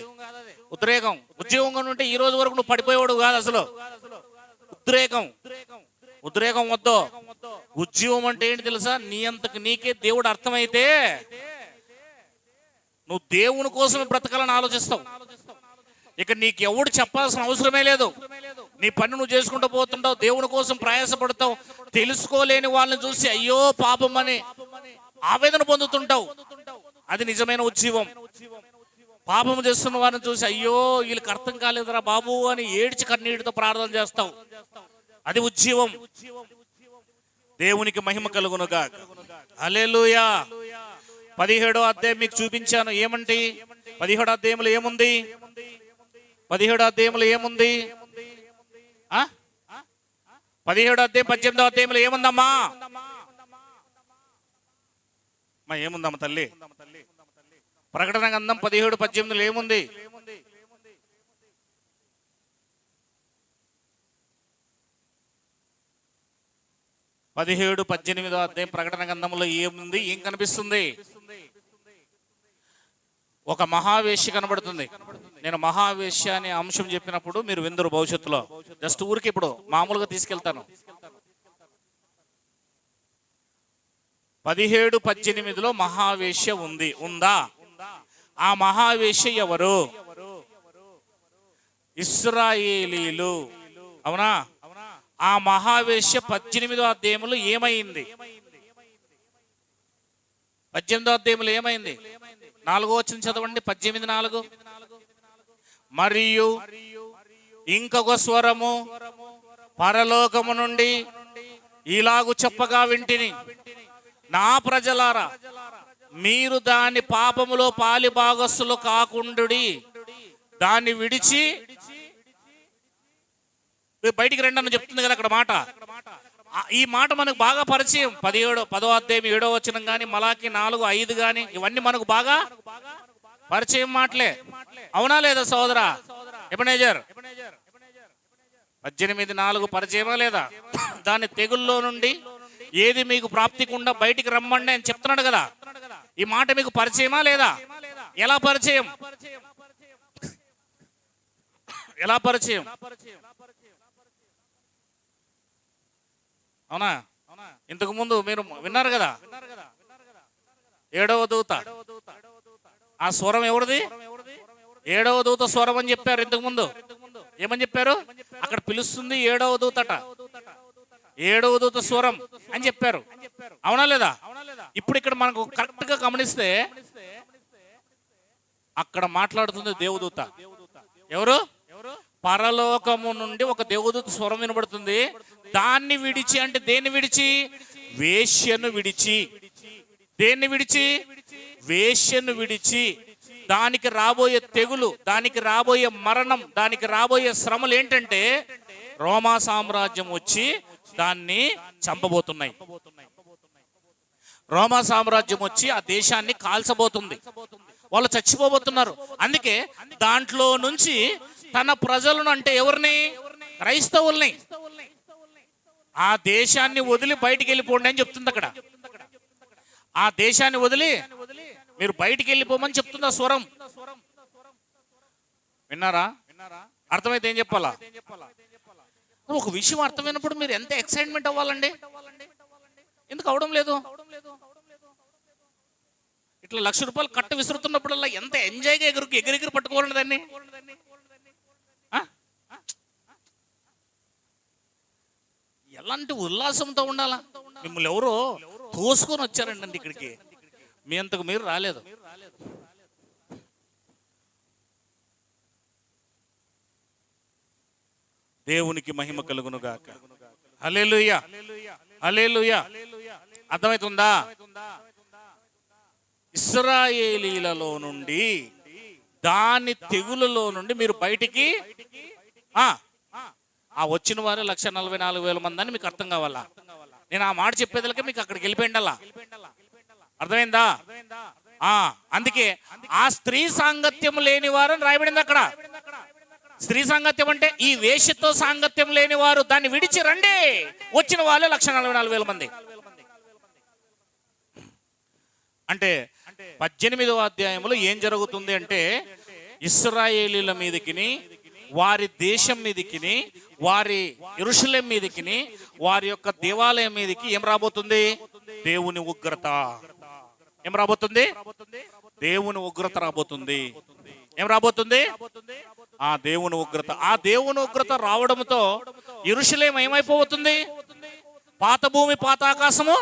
ఉద్రేకం. ఉద్యోగం ఉంటే ఈ రోజు వరకు నువ్వు పడిపోయేవాడు కాదు అసలు. ఉద్రేకం వద్దు. ఉద్యోగం అంటే ఏంటి తెలుసా? నీ అంతకు నీకే దేవుడు అర్థమైతే నువ్వు దేవుని కోసమే బ్రతకాలని ఆలోచిస్తావు. ఇక నీకు ఎవడు చెప్పాల్సిన అవసరమే లేదు. నీ పని నువ్వు చేసుకుంటూ పోతుంటావు, దేవుని కోసం ప్రయాసపడతావు. తెలుసుకోలేని వాళ్ళని చూసి అయ్యో పాపం అని ఆవేదన పొందుతుంటావు. అది నిజమైన ఉద్యోగం. పాపము చేస్తున్న వారిని చూసి అయ్యో వీళ్ళకి అర్థం కాలేదురా బాబు అని ఏడ్చి కన్నీటితో ప్రార్థన చేస్తావు. అది ఉజ్జీవం. దేవునికి మహిమ కలుగునుగా. హల్లెలూయా. 17వ అధ్యాయం మీకు చూపించాను. ఏమంటే 17వ అధ్యాయంలో ఏముంది? 17వ అధ్యాయంలో ఏముంది? 17వ అధ్యాయం 18వ అధ్యాయంలో ఏముందమ్మా? ఏముందమ్మా తల్లి? ప్రకటన గ్రంథం 17:18 ఏముంది? 17:18 అధ్యాయం ప్రకటన గ్రంథంలో ఏముంది? ఏం కనిపిస్తుంది? ఒక మహావేశ్య కనబడుతుంది. నేను మహావేశ్య అనే అంశం చెప్పినప్పుడు మీరు విందురు భవిష్యత్తులో. జస్ట్ ఊరికి ఇప్పుడు మామూలుగా తీసుకెళ్తాను. 17:18 మహావేశ్య ఉందా? ఆ మహావేశ్య ఎవరు? ఇశ్రాయేలీలు. అవునా? ఆ మహావేశ్య 18వ అధ్యాయంలో ఏమైంది? 18వ అధ్యాయంలో ఏమైంది? 4వ వచనం చదవండి. 18:4. మరియు ఇంకొక స్వరము పరలోకము నుండి ఇలాగు చెప్పగా వింటిని, నా ప్రజలారా, మీరు దాని పాపములో పాలి భాగస్సులు కాకుండుడి, దాన్ని విడిచి బయటికి రండి అని చెప్తుంది కదా అక్కడ మాట. ఈ మాట మనకు బాగా పరిచయం. 10వ అధ్యాయం 7వ వచనం కానీ, మలాకి 4:5 కానీ, ఇవన్నీ మనకు బాగా పరిచయం మాటలే. అవునా లేదా సోదరా? ఎబెనేజర్ 18:4 పరిచయమా లేదా? దాని తెగుల్లో నుండి ఏది మీకు ప్రాప్తికుండా బయటికి రమ్మండి అని చెప్తున్నాడు కదా. ఈ మాట మీకు పరిచయమా లేదా? ఎలా పరిచయం? ఎలా పరిచయం? అవునా? ఇంతకు ముందు మీరు విన్నారు కదా, 7వ దూత. ఆ స్వరం ఎవరిది? 7వ దూత స్వరం అని చెప్పారు ఇంతకు ముందు. ఏమని చెప్పారు? అక్కడ పిలుస్తుంది 7వ దూతట. 7వ దూత స్వరం అని చెప్పారు. అవునా లేదా? ఇప్పుడు ఇక్కడ మనకు కరెక్ట్ గా గమనిస్తే అక్కడ మాట్లాడుతుంది దేవదూత. ఎవరు? పరలోకము నుండి ఒక దేవదూత స్వరం వినబడుతుంది. దాన్ని విడిచి అంటే దేన్ని విడిచి? వేశ్యను విడిచి. దేన్ని విడిచి? వేశ్యను విడిచి. దానికి రాబోయే తెగులు, దానికి రాబోయే మరణం, దానికి రాబోయే శ్రమలు ఏంటంటే రోమా సామ్రాజ్యం వచ్చి దాన్ని చంపబోతున్నాయి. రోమా సామ్రాజ్యం వచ్చి ఆ దేశాన్ని కాల్చబోతుంది. వాళ్ళు చచ్చిపోబోతున్నారు. అందుకే దాంట్లో నుంచి తన ప్రజలను, అంటే ఎవరిని? క్రైస్తవుల్ని, ఆ దేశాన్ని వదిలి బయటికి వెళ్ళిపోండి అని చెప్తుంది అక్కడ. ఆ దేశాన్ని వదిలి మీరు బయటికి వెళ్ళిపోమని చెప్తుంది ఆ స్వరం. విన్నారా? అర్థమైతే ఏం చెప్పాలా? ఒక విషయం అర్థమైనప్పుడు మీరు ఎంత ఎక్సైట్మెంట్ అవ్వాలండి? ఎందుకు అవడం లేదు? ఇట్లా ₹1,00,000 కట్టు విసురుతున్నప్పుడల్లా ఎంత ఎంజాయ్గా ఎగిరెగిరి పట్టుకోవాలండి దాన్ని. ఎలాంటి ఉల్లాసంతో ఉండాలా? మిమ్మల్ని ఎవరో తోసుకొని వచ్చారండి ఇక్కడికి. మీ అంతకు మీరు రాలేదు. దేవునికి మహిమ కలుగును గాక. హల్లెలూయా, హల్లెలూయా. అర్థమవుతుందా? ఇశ్రాయేలీలలో నుండి, దాని తెగులలో నుండి మీరు బయటికి వచ్చిన వారు 1,44,000 మంది అని మీకు అర్థం కావాలా? నేను ఆ మాట చెప్పేదలకే మీకు అక్కడికి వెళ్ళిపోయిండాలా. అర్థమైందా? అందుకే ఆ స్త్రీ సాంగత్యం లేని వారు అని రాయబడింది అక్కడ. స్త్రీ సాంగత్యం అంటే ఈ వేశ్యతో సాంగత్యం లేని వారు, దాన్ని విడిచి రండి. వచ్చిన వాళ్ళు 1,44,000 మంది. అంటే 18వ అధ్యాయంలో ఏం జరుగుతుంది అంటే ఇశ్రాయేలీల మీదకిని, వారి దేశం మీదకిని, వారి యెరూషలేము మీదకిని, వారి యొక్క దేవాలయం మీదకి ఏం రాబోతుంది? దేవుని ఉగ్రత. ఏం రాబోతుంది? దేవుని ఉగ్రత రాబోతుంది. ఏం రాబోతుంది? ఆ దేవుని ఉగ్రత. ఆ దేవుని ఉగ్రత రావడంతో యెరూషలేము ఏమైపోతుంది? పాత భూమి పాత ఆకాశము.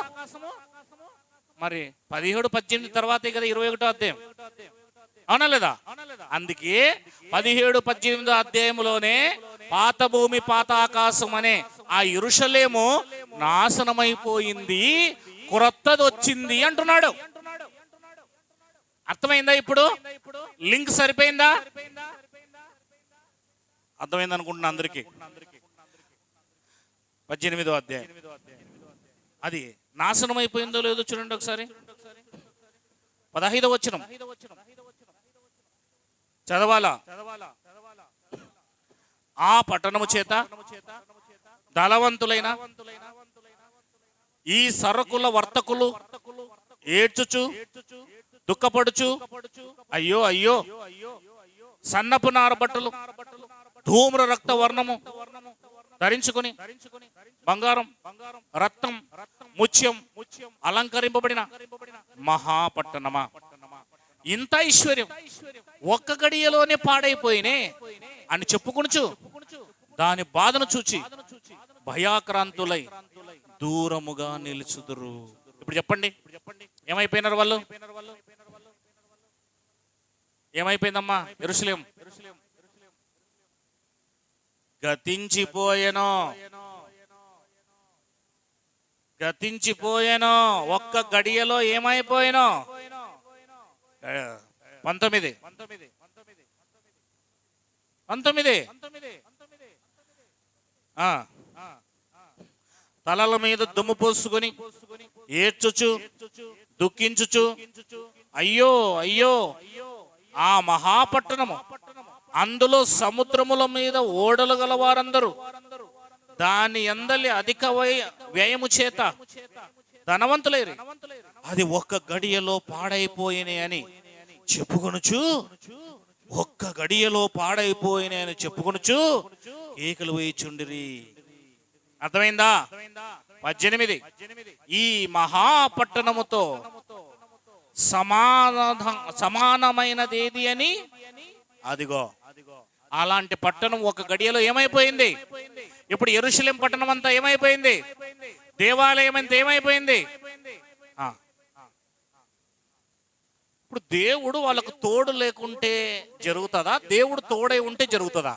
మరి 17-18 తర్వాతే కదా 21వ అధ్యాయం. అవునా లేదా? అందుకే 17-18 అధ్యాయంలోనే పాత భూమి పాత ఆకాశం అనే ఆ యెరూషలేము నాశనమైపోయింది, క్రొత్తది వచ్చింది అంటున్నాడు. అర్థమైందా? ఇప్పుడు లింక్ సరిపోయిందా? అర్థమైంది అనుకుంటున్నా అందరికీ. 18వ అధ్యాయం అది నాశనం అయిపోయిందో లేదో చూడండి ఒకసారి. 15వ వచనం చదవాలా? ఆ పట్టణము చేత ధనవంతులైన ఈ సరకుల వర్తకులు ఏడ్చుచు దుఃఖపడుచు, అయ్యో అయ్యో, సన్నపు నార బట్టలు ధూమ్ర రక్త వర్ణము ధరించుకుని బంగారం రత్నం ముత్యం అలంకరింపబడిన మహాపట్టణమా, ఇంత ఐశ్వర్యం ఒక్క గడియలోనే పాడైపోయినే అని చెప్పుకొనుచు దాని బాధను చూచి భయాక్రాంతులై దూరముగా నిలుచుదురు. ఇప్పుడు చెప్పండి, ఏమైపోయినారు వాళ్ళు? ఏమైపోయిందమ్మా యెరూషలేము? గతించిపోయెను, గతించిపోయాను. ఒక్క గడియలో ఏమైపోయాను? 19 తలల మీద దుమ్ము పోసుకొని ఏడ్చుచు దుఃఖించుచు, అయ్యో అయ్యో, ఆ మహాపట్టణము, అందులో సముద్రముల మీద ఓడలు గల వారందరూ దాని యందలి అధిక వ్యయము చేత ధనవంతులేరు, అది ఒక్క గడియలో పాడైపోయినే అని చెప్పుకొనుచు, ఒక్క గడియలో పాడైపోయినే అని చెప్పుకొనుచు కేకలు వేయుచుండిరి. అర్థమైందా? 18 ఈ మహాపట్టణముతో సమానమైనదేది అని, అదిగో అలాంటి పట్టణం ఒక గడియలో ఏమైపోయింది? ఇప్పుడు యెరూషలేం పట్టణం అంతా ఏమైపోయింది? దేవాలయం అంతా ఏమైపోయింది? ఇప్పుడు దేవుడు వాళ్ళకు తోడు లేకుంటే జరుగుతుందా? దేవుడు తోడై ఉంటే జరుగుతుందా?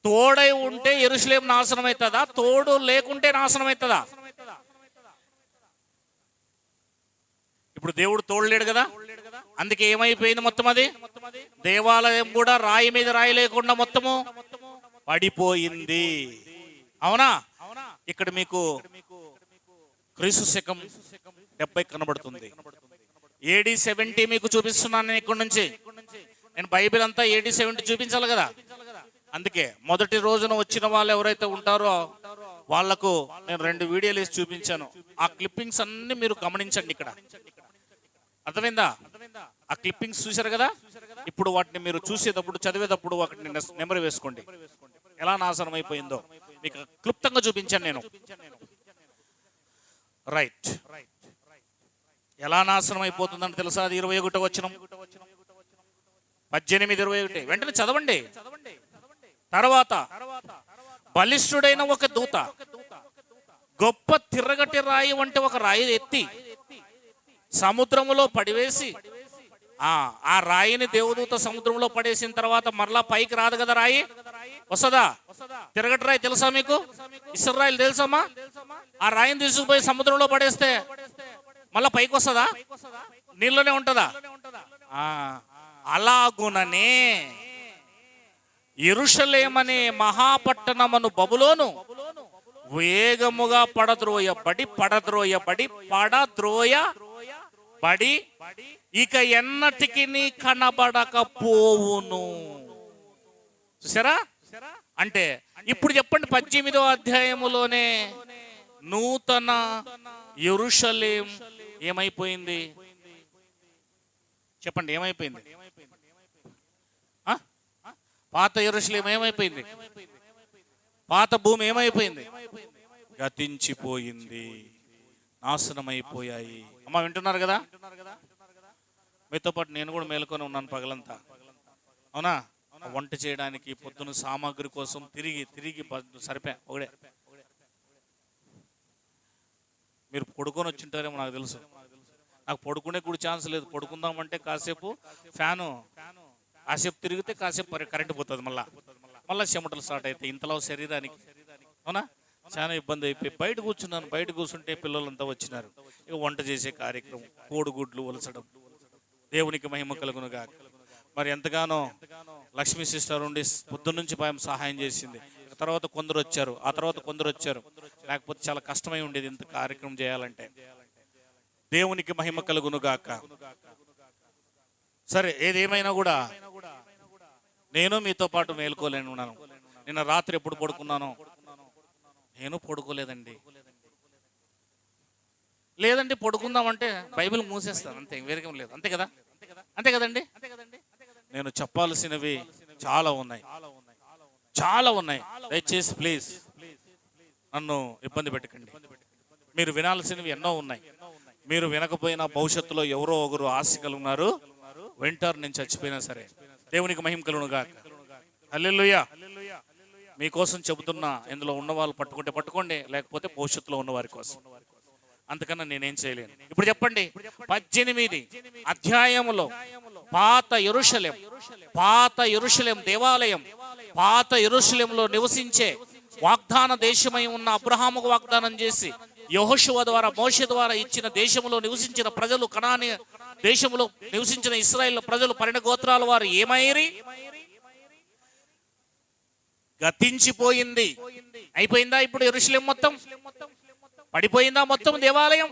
తోడై ఉంటే యెరూషలేం నాశనం అవుతుందా? తోడు లేకుంటే నాశనం అవుతుందా? ఇప్పుడు దేవుడు తోడలేడు కదా, అందుకే ఏమైపోయింది మొత్తం? అది దేవాలయం కూడా రాయి మీద రాయి లేకుండా మొత్తము పడిపోయింది. అవునా? ఇక్కడ మీకు క్రీస్తు శకం 70 కనబడుతుంది. AD 70 మీకు చూపిస్తున్నాను నేను ఇక్కడ నుంచి. నేను బైబిల్ అంతా AD 70 చూపించాలి కదా. అందుకే మొదటి రోజున వచ్చిన వాళ్ళు ఎవరైతే ఉంటారో వాళ్లకు నేను 2 వీడియోలు వేసి చూపించాను. ఆ క్లిప్పింగ్స్ అన్ని మీరు గమనించండి. ఇక్కడ అర్థమైందా? ఆ క్లిప్పింగ్స్ చూశారు కదా. ఇప్పుడు వాటిని మీరు చూసేటప్పుడు, చదివేటప్పుడు వాటిని నెమరు వేసుకోండి. ఎలా నాశనం అయిపోయిందో మీకు క్లుప్తంగా చూపించాను నేను. రైట్, ఎలా నాశనం అయిపోతుందని తెలుసా? అది 21వ వచనం, 18-21 వెంటనే చదవండి. తర్వాత బలిష్ఠుడైన ఒక దూత గొప్ప తిరగటి రాయి వంటి ఒక రాయి ఎత్తి సముద్రములో పడివేసి, ఆ రాయిని దేవదూత సముద్రంలో పడేసిన తర్వాత మరలా పైకి రాదు కదా. రాయి వస్తుందా? తిరగటి రాయి తెలుసా మీకు? ఇశ్రాయేలు తెలుసమ్మా? ఆ రాయిని తీసుకుపోయి సముద్రంలో పడేస్తే మళ్ళా పైకి వస్తుందా? నీళ్ళలోనే ఉంటుందా? అలాగుననే యెరూషలేమనే మహాపట్టణమును బబులోను వేగముగా పడద్రోయబడి ఇక ఎన్నటికి కనబడకపోవును. చూసారా? అంటే ఇప్పుడు చెప్పండి, 18వ అధ్యాయములోనే నూతన యెరూషలేం ఏమైపోయింది? చెప్పండి, ఏమైపోయింది? పాత యెరూషలేం ఏమైపోయింది? పాత భూమి ఏమైపోయింది? గతించిపోయింది, నాశనమైపోయాయి. అమ్మ వింటున్నారు కదా? మీతో పాటు నేను కూడా మేలుకొని ఉన్నాను పగలంతా. అవునా? వంట చేయడానికి పొద్దున సామాగ్రి కోసం తిరిగి సరిపే ఒకడే. మీరు కొడుకొని వచ్చింటారేమో నాకు తెలుసు. నాకు పడుకునే కూడా ఛాన్స్ లేదు. పడుకుందామంటే కాసేపు ఫ్యాను కాసేపు తిరిగితే కాసేపు కరెంట్ పోతుంది, మళ్ళీ చెమటలు స్టార్ట్ అవుతాయి ఇంతలో శరీరానికి. అవునా? చాలా ఇబ్బంది అయిపోయి బయట కూర్చున్నాను. బయట కూర్చుంటే పిల్లలంతా వచ్చినారు. ఇక వంట చేసే కార్యక్రమం, కోడిగుడ్లు వలసడం. దేవునికి మహిమ కలుగునుగా. మరి ఎంతగానో లక్ష్మీ సిస్టర్ ఉండి పొద్దున్న నుంచి భయం సహాయం చేసింది. తర్వాత కొందరు వచ్చారు, ఆ తర్వాత కొందరు వచ్చారు. లేకపోతే చాలా కష్టమై ఉండేది ఇంత కార్యక్రమం చేయాలంటే. దేవునికి మహిమ కలుగునుగాక. సరే, ఏదేమైనా కూడా నేను మీతో పాటు మేలుకోలేను ఉన్నాను. నిన్న రాత్రి ఎప్పుడు పడుకున్నానో నేను పడుకోలేదండి. లేదండి పడుకుందామంటే బైబిల్ మూసేస్తాను, అంతే, వేరేం లేదు. అంతే కదా, అంతే కదండి. నేను చెప్పాల్సినవి చాలా ఉన్నాయి, చాలా ఉన్నాయి. దయచేసి ప్లీజ్ నన్ను ఇబ్బంది పెట్టకండి. మీరు వినాల్సినవి ఎన్నో ఉన్నాయి. మీరు వినకపోయినా భవిష్యత్తులో ఎవరో ఒకరు ఆశికలు ఉన్నారు, వింటారు. నేను చచ్చిపోయినా సరే. దేవునికి మహిమ కలుగునుగాక. హల్లెలూయా. మీకోసం చెబుతున్నా. ఇందులో ఉన్న వాళ్ళు పట్టుకోండి, లేకపోతే భవిష్యత్తులో ఉన్న వారి కోసం. అంతకన్నా నేనేం చేయలేను. ఇప్పుడు చెప్పండి, 18 అధ్యాయములో పాత యెరూషలేం దేవాలయం, పాత యెరూషలేంలో నివసించే వాగ్దాన దేశమై ఉన్న అబ్రహాముకు వాగ్దానం చేసి యెహోషువ ద్వారా, మోషే ద్వారా ఇచ్చిన దేశంలో నివసించిన ప్రజలు, కనానీ దేశంలో నివసించిన ఇశ్రాయేలు ప్రజలు, 12 గోత్రాల వారు ఏమైరి? గతించిపోయింది. అయిపోయిందా ఇప్పుడు యెరూషలేం మొత్తం? పడిపోయిందా మొత్తం దేవాలయం?